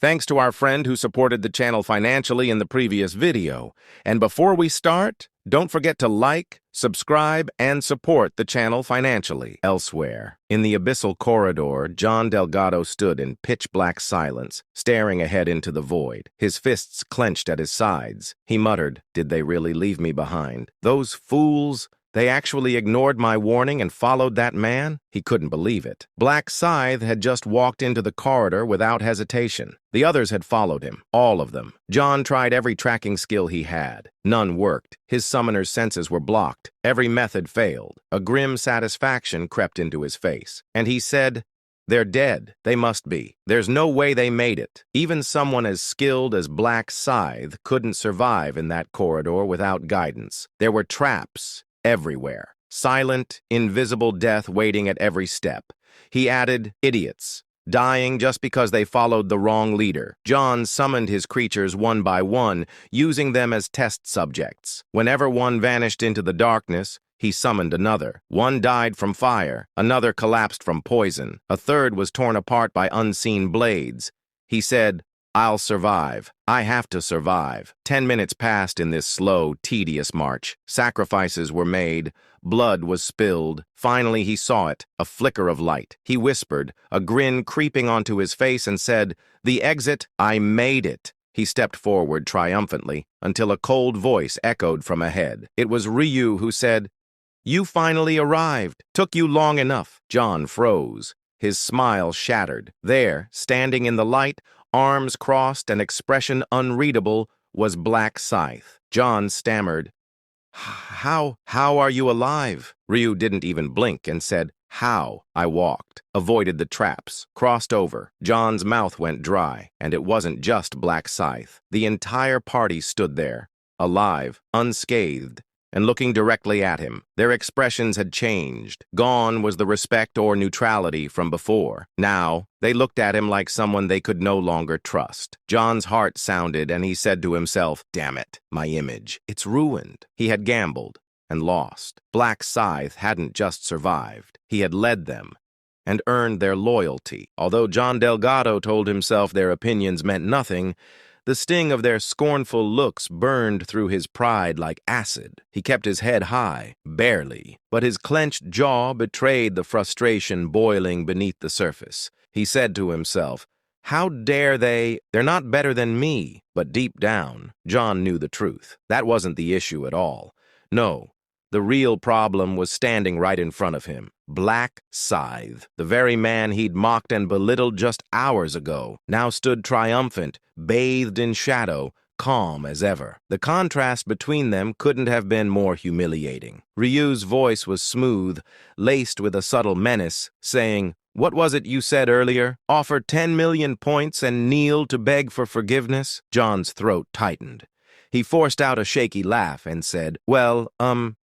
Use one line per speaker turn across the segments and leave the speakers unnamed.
Thanks to our friend who supported the channel financially in the previous video. And before we start, don't forget to like, subscribe, and support the channel financially. Elsewhere, in the abyssal corridor, John Delgado stood in pitch-black silence, staring ahead into the void, his fists clenched at his sides. He muttered, "Did they really leave me behind? Those fools! They actually ignored my warning and followed that man?" He couldn't believe it. Black Scythe had just walked into the corridor without hesitation. The others had followed him, all of them. John tried every tracking skill he had. None worked. His summoner's senses were blocked. Every method failed. A grim satisfaction crept into his face. And he said, "They're dead. They must be. There's no way they made it. Even someone as skilled as Black Scythe couldn't survive in that corridor without guidance. There were traps everywhere. Silent, invisible death waiting at every step. He added, idiots, dying just because they followed the wrong leader. John summoned his creatures one by one, using them as test subjects. Whenever one vanished into the darkness, he summoned another. One died from fire, another collapsed from poison, a third was torn apart by unseen blades. He said, "I'll survive. I have to survive." 10 minutes passed in this slow, tedious march. Sacrifices were made. Blood was spilled. Finally, he saw it, a flicker of light. He whispered, a grin creeping onto his face, and said, "The exit, I made it." He stepped forward triumphantly until a cold voice echoed from ahead. It was Ryu who said, "You finally arrived. Took you long enough." John froze. His smile shattered. There, standing in the light, arms crossed and expression unreadable, was Black Scythe. John stammered, How are you alive?" Ryu didn't even blink and said, "How?" I walked, avoided the traps, crossed over. John's mouth went dry, and it wasn't just Black Scythe. The entire party stood there, alive, unscathed, and looking directly at him. Their expressions had changed. Gone was the respect or neutrality from before. Now, they looked at him like someone they could no longer trust. John's heart sounded, and he said to himself, "Damn it, my image. It's ruined." He had gambled and lost. Black Scythe hadn't just survived. He had led them and earned their loyalty. Although John Delgado told himself their opinions meant nothing, the sting of their scornful looks burned through his pride like acid. He kept his head high, barely, but his clenched jaw betrayed the frustration boiling beneath the surface. He said to himself, "How dare they? They're not better than me." But deep down, John knew the truth. That wasn't the issue at all. No, the real problem was standing right in front of him. Black Scythe, the very man he'd mocked and belittled just hours ago, now stood triumphant, bathed in shadow, calm as ever. The contrast between them couldn't have been more humiliating. Ryu's voice was smooth, laced with a subtle menace, saying, "What was it you said earlier? Offer 10 million points and kneel to beg for forgiveness?" John's throat tightened. He forced out a shaky laugh and said, "Well,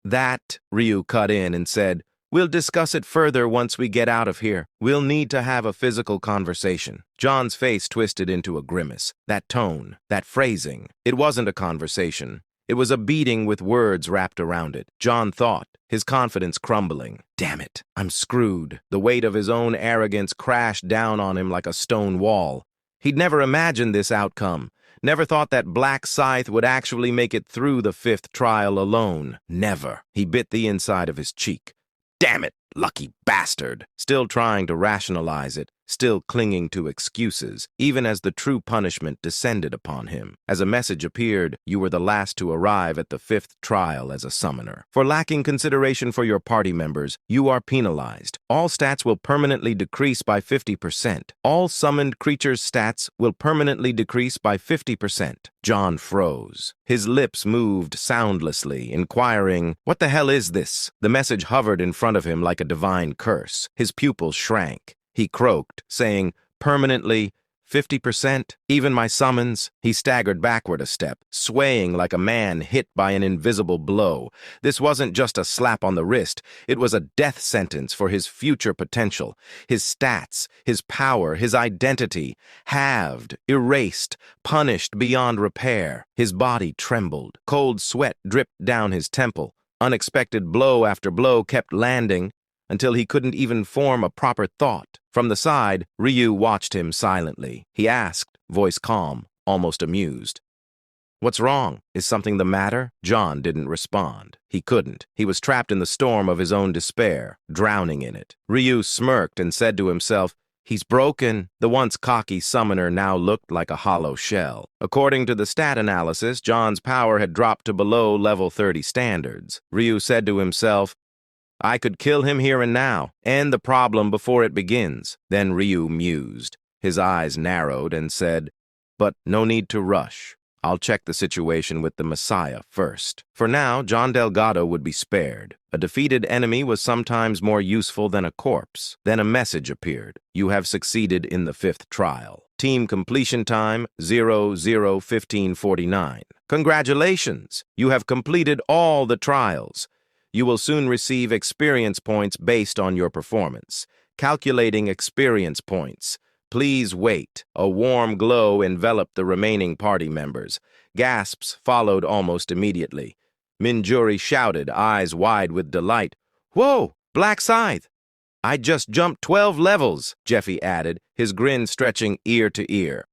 that," Ryu cut in and said, "We'll discuss it further once we get out of here. We'll need to have a physical conversation." John's face twisted into a grimace. That tone, that phrasing, it wasn't a conversation. It was a beating with words wrapped around it. John thought, his confidence crumbling. Damn it, I'm screwed. The weight of his own arrogance crashed down on him like a stone wall. He'd never imagined this outcome. Never thought that Black Scythe would actually make it through the 5th trial alone. Never. He bit the inside of his cheek. Damn it, lucky bastard. Still trying to rationalize it, still clinging to excuses, even as the true punishment descended upon him. As a message appeared, "You were the last to arrive at the 5th trial as a summoner. For lacking consideration for your party members, you are penalized. All stats will permanently decrease by 50%. All summoned creatures' stats will permanently decrease by 50%. John froze. His lips moved soundlessly, inquiring, "What the hell is this?" The message hovered in front of him like a divine curse. His pupils shrank. He croaked, saying, "Permanently, 50%, even my summons." He staggered backward a step, swaying like a man hit by an invisible blow. This wasn't just a slap on the wrist, it was a death sentence for his future potential. His stats, his power, his identity, halved, erased, punished beyond repair. His body trembled. Cold sweat dripped down his temple. Unexpected blow after blow kept landing, until he couldn't even form a proper thought. From the side, Ryu watched him silently. He asked, voice calm, almost amused. "What's wrong? Is something the matter?" John didn't respond. He couldn't. He was trapped in the storm of his own despair, drowning in it. Ryu smirked and said to himself, "He's broken." The once cocky summoner now looked like a hollow shell. According to the stat analysis, John's power had dropped to below level 30 standards. Ryu said to himself, "I could kill him here and now, end the problem before it begins." Then Ryu mused. His eyes narrowed and said, "But no need to rush. I'll check the situation with the Messiah first." For now, John Delgado would be spared. A defeated enemy was sometimes more useful than a corpse. Then a message appeared. "You have succeeded in the 5th trial. Team completion time 00:15:49. Congratulations! You have completed all the trials. You will soon receive experience points based on your performance. Calculating experience points. Please wait." A warm glow enveloped the remaining party members. Gasps followed almost immediately. Minjuri shouted, eyes wide with delight. "Whoa, Black Scythe! I just jumped 12 levels, Jeffy added, his grin stretching ear to ear.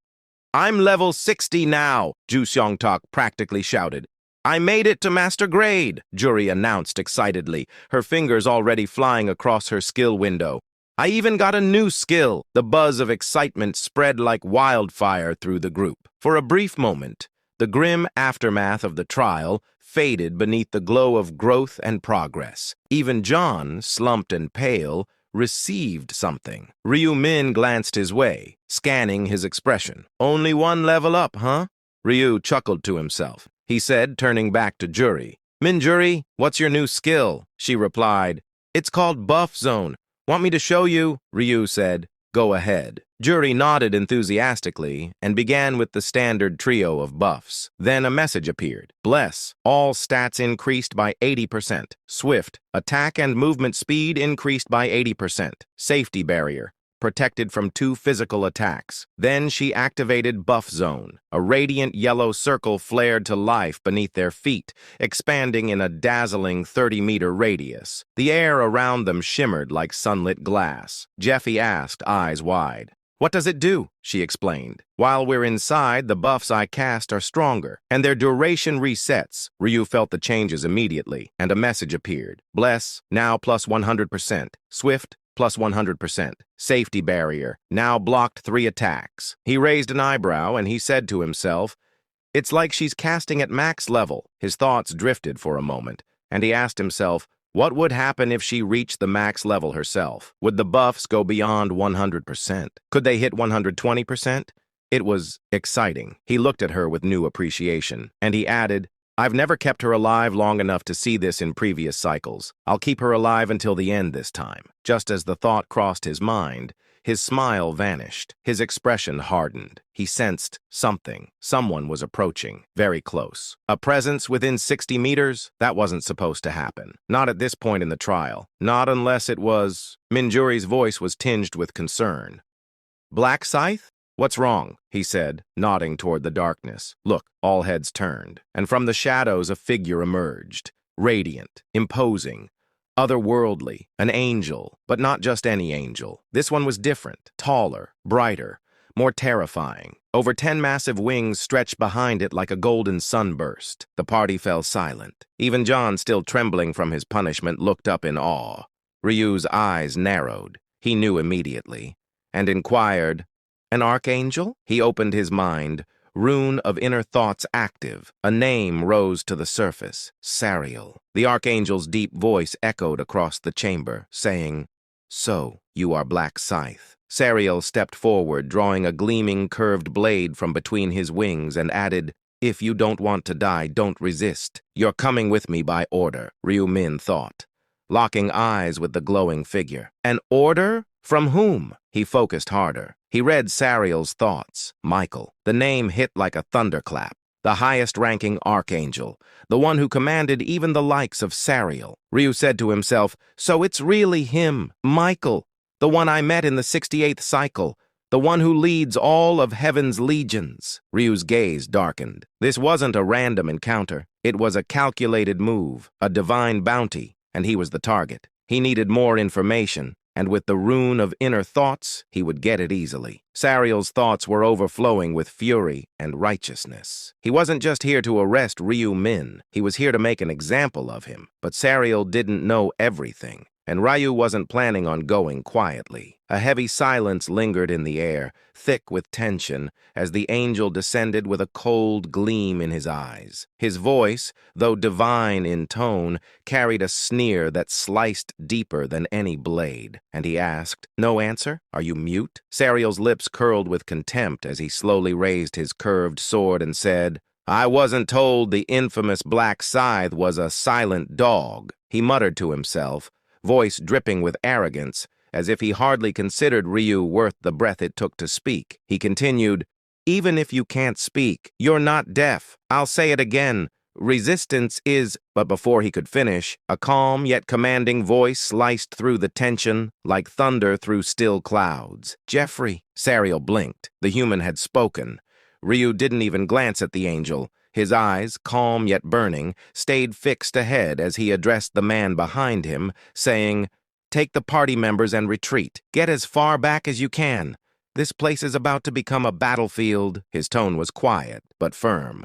"I'm level 60 now," Ju Seong-tak practically shouted. "I made it to Master Grade," Juri announced excitedly, her fingers already flying across her skill window. "I even got a new skill." The buzz of excitement spread like wildfire through the group. For a brief moment, the grim aftermath of the trial faded beneath the glow of growth and progress. Even John, slumped and pale, received something. Ryu Min glanced his way, scanning his expression. "Only one level up, huh?" Ryu chuckled to himself. He said, turning back to Juri. "Minjuri, what's your new skill?" She replied, "It's called Buff Zone. Want me to show you?" Ryu said, "Go ahead." Juri nodded enthusiastically and began with the standard trio of buffs. Then a message appeared. "Bless. All stats increased by 80%. Swift. Attack and movement speed increased by 80%. Safety barrier. Protected from 2 physical attacks." Then she activated Buff Zone. A radiant yellow circle flared to life beneath their feet, expanding in a dazzling 30-meter radius. The air around them shimmered like sunlit glass. Jeffy asked, eyes wide. "What does it do?" She explained. "While we're inside, the buffs I cast are stronger, and their duration resets." Ryu felt the changes immediately, and a message appeared. "Bless, now plus 100%. Swift, plus 100%. Safety barrier, now blocked 3 attacks." He raised an eyebrow and he said to himself, "It's like she's casting at max level." His thoughts drifted for a moment, and he asked himself, what would happen if she reached the max level herself? Would the buffs go beyond 100%? Could they hit 120%? It was exciting. He looked at her with new appreciation, and he added, "I've never kept her alive long enough to see this in previous cycles. I'll keep her alive until the end this time." Just as the thought crossed his mind, his smile vanished. His expression hardened. He sensed something. Someone was approaching, very close. A presence within 60 meters? That wasn't supposed to happen. Not at this point in the trial. Not unless it was... Minjuri's voice was tinged with concern. "Black Scythe? What's wrong?" he said, nodding toward the darkness. "Look." All heads turned, and from the shadows a figure emerged. Radiant, imposing, otherworldly, an angel, but not just any angel. This one was different, taller, brighter, more terrifying. Over 10 massive wings stretched behind it like a golden sunburst. The party fell silent. Even John, still trembling from his punishment, looked up in awe. Ryu's eyes narrowed. He knew immediately, and inquired, "An archangel?" He opened his mind, rune of inner thoughts active. A name rose to the surface, Sariel. The archangel's deep voice echoed across the chamber, saying, "So, you are Black Scythe." Sariel stepped forward, drawing a gleaming curved blade from between his wings, and added, "If you don't want to die, don't resist. You're coming with me by order," Ryu Min thought, locking eyes with the glowing figure. An order? From whom? He focused harder. He read Sariel's thoughts. Michael. The name hit like a thunderclap. The highest-ranking archangel. The one who commanded even the likes of Sariel. Ryu said to himself, "So it's really him, Michael, the one I met in the 68th cycle, the one who leads all of heaven's legions." Ryu's gaze darkened. This wasn't a random encounter. It was a calculated move, a divine bounty, and he was the target. He needed more information, and with the rune of inner thoughts, he would get it easily. Sariel's thoughts were overflowing with fury and righteousness. He wasn't just here to arrest Ryu Min, he was here to make an example of him. But Sariel didn't know everything, and Ryu wasn't planning on going quietly. A heavy silence lingered in the air, thick with tension, as the angel descended with a cold gleam in his eyes. His voice, though divine in tone, carried a sneer that sliced deeper than any blade. And he asked, "No answer? Are you mute?" Sariel's lips curled with contempt as he slowly raised his curved sword and said, "I wasn't told the infamous black scythe was a silent dog." He muttered to himself, voice dripping with arrogance, as if he hardly considered Ryu worth the breath it took to speak. He continued, "Even if you can't speak, you're not deaf. I'll say it again. Resistance is—" But before he could finish, a calm yet commanding voice sliced through the tension like thunder through still clouds. "Jeffrey." Sariel blinked. The human had spoken. Ryu didn't even glance at the angel. His eyes, calm yet burning, stayed fixed ahead as he addressed the man behind him, saying, "Take the party members and retreat. Get as far back as you can. This place is about to become a battlefield." His tone was quiet, but firm.